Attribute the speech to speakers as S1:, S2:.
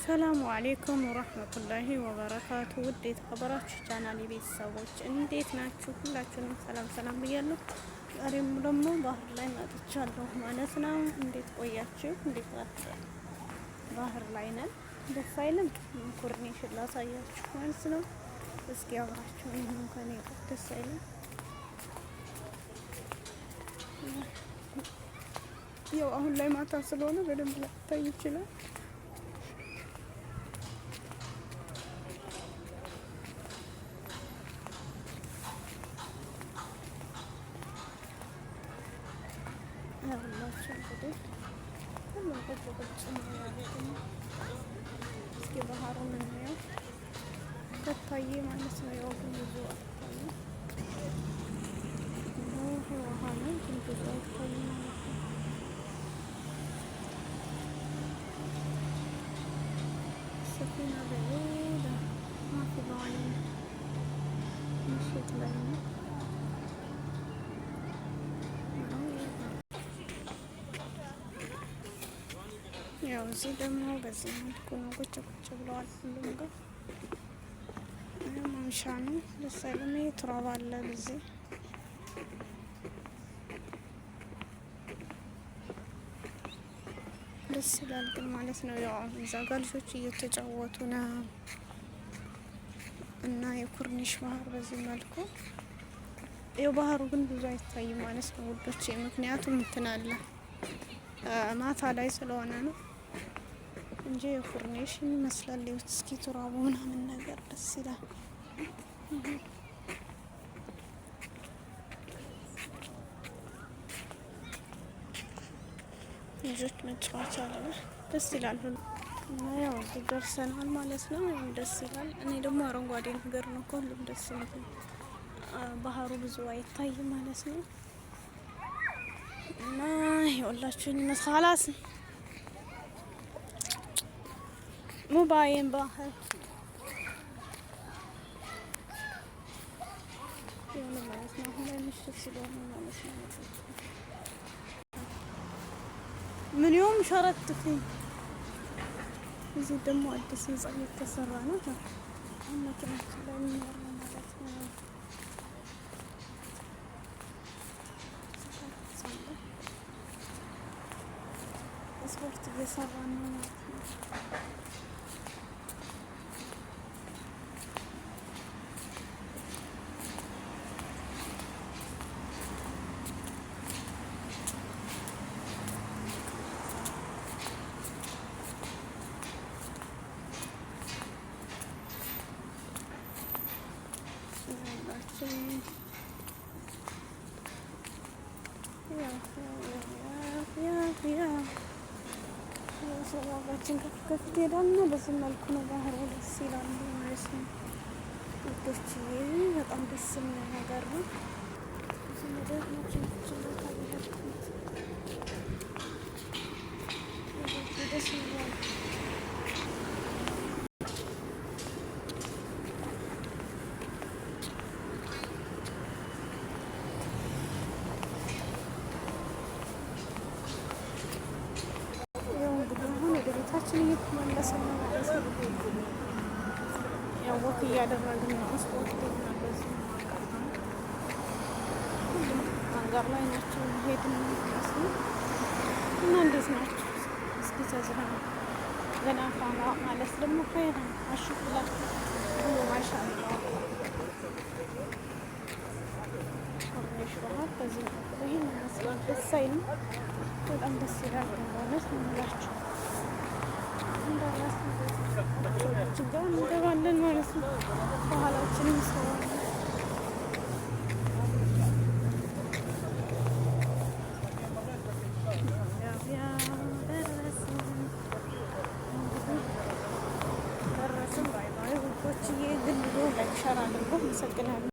S1: ሰላሙ አሌይኩም ወረህመቱላሂ ወበረካቱ። ውድ የተከበራችሁ ቻናል ቤተሰቦች እንዴት ናችሁ? ሁላችሁንም ሰላም ሰላም ብያለሁ። ዛሬም ደግሞ ባህር ላይ መጥቻለሁ ማለት ነው። እንዴት ቆያችሁ? እንዴት ናችሁ? ባህር ላይ ነን። ደስ አይልም? ኮርኔሽን ላሳያችሁ ማለት ነው። እስኪ አብራችሁ ይሁን ከኔ ጋር። ደስ አይልም? ያው አሁን ላይ ማታ ስለሆነ በደንብ ላይታይ ይችላል። ያላችሁ እንግዲህ ሁሉም ቁጭ ቁጭ ነው ያሉት። እስኪ ባህሩን እናየው ከታየ ማለት ነው። ያው ብዙ አታዩ ነው ውሃ ነው ግን ብዙ አይታይም ማለት ነው። ሰፊና በሌላ ማፊ በዋኒ ምሽት ላይ ነው። ያው እዚህ ደግሞ በዚህ መልኩ ነው ቁጭ ቁጭ ብለዋል ሁሉም ጋር። ማምሻ ነው። ደስ አይልም? ትራባ አለ በዚህ ደስ ይላል ግን ማለት ነው። ያው እዛ ጋር ልጆች እየተጫወቱ ነው እና የኮርኒሽ ባህር በዚህ መልኩ ያው ባህሩ ግን ብዙ አይታይም ማለት ነው ውዶቼ። ምክንያቱም እንትን አለ ማታ ላይ ስለሆነ ነው እንጂ የኮርኔሽን ይመስላል። እስኪ ቱራቡ ምናምን ነገር ደስ ይላል። ልጆች መጫወቻ አለ ደስ ይላል። እና ያው እዚህ ደርሰናል ማለት ነው። ደስ ይላል። እኔ ደግሞ አረንጓዴ ነገር ነው ከሁሉም ደስ ይላል። ባህሩ ብዙ አይታይም ማለት ነው። እና ይኸውላችሁ መስላስ ሙባይን ባህር የሆነ ማለት ነው። አሁን ላይ ምሽት ስለሆነ ማለት ነው። ምን ይሁን ሸረትኩኝ። እዚህ ደግሞ አዲስ ህንጻ እየተሰራ ነው። መኪናችን ላይ የሚኖር ነው ማለት ነው። ስፖርት እየሰራ ነው ማለት ነው። ሰባችን ከፍ ሄዳና በዚህ መልኩ ነው ባህሩ ደስ ይላል ማለት ነው ውዶች። በጣም ደስ የሚል ነገር ነው። እዚህ ነገር መኪናችን ቦታ ቢሄድኩት ደስ ይላል። ቤታችን እየተመለስን ነው ማለት ነው። ያው ወክ እያደረግን ነው። ስፖርት አንጋር ላይ ናቸው ሄድን ማለት ነው። እና እንዴት ናቸው? እስኪ ተዝናኑ። ገና ፋና ማለት ደግሞ ኸይር ነው። አሽኩላ ሁሉ ማሻአላ ኮርኔሽ ባህር በዚህ ይህን ይመስላል። ደስ አይልም? በጣም ደስ ይላል። በእውነት ነው የምላችሁ። ጋር እንገባለን ማለት ነው። ባህላችንም ይሰራል። ደረስን። ባይ ባይ ውዶችዬ። ግን ላይክ ሸር አድርጎ መሰግናለሁ።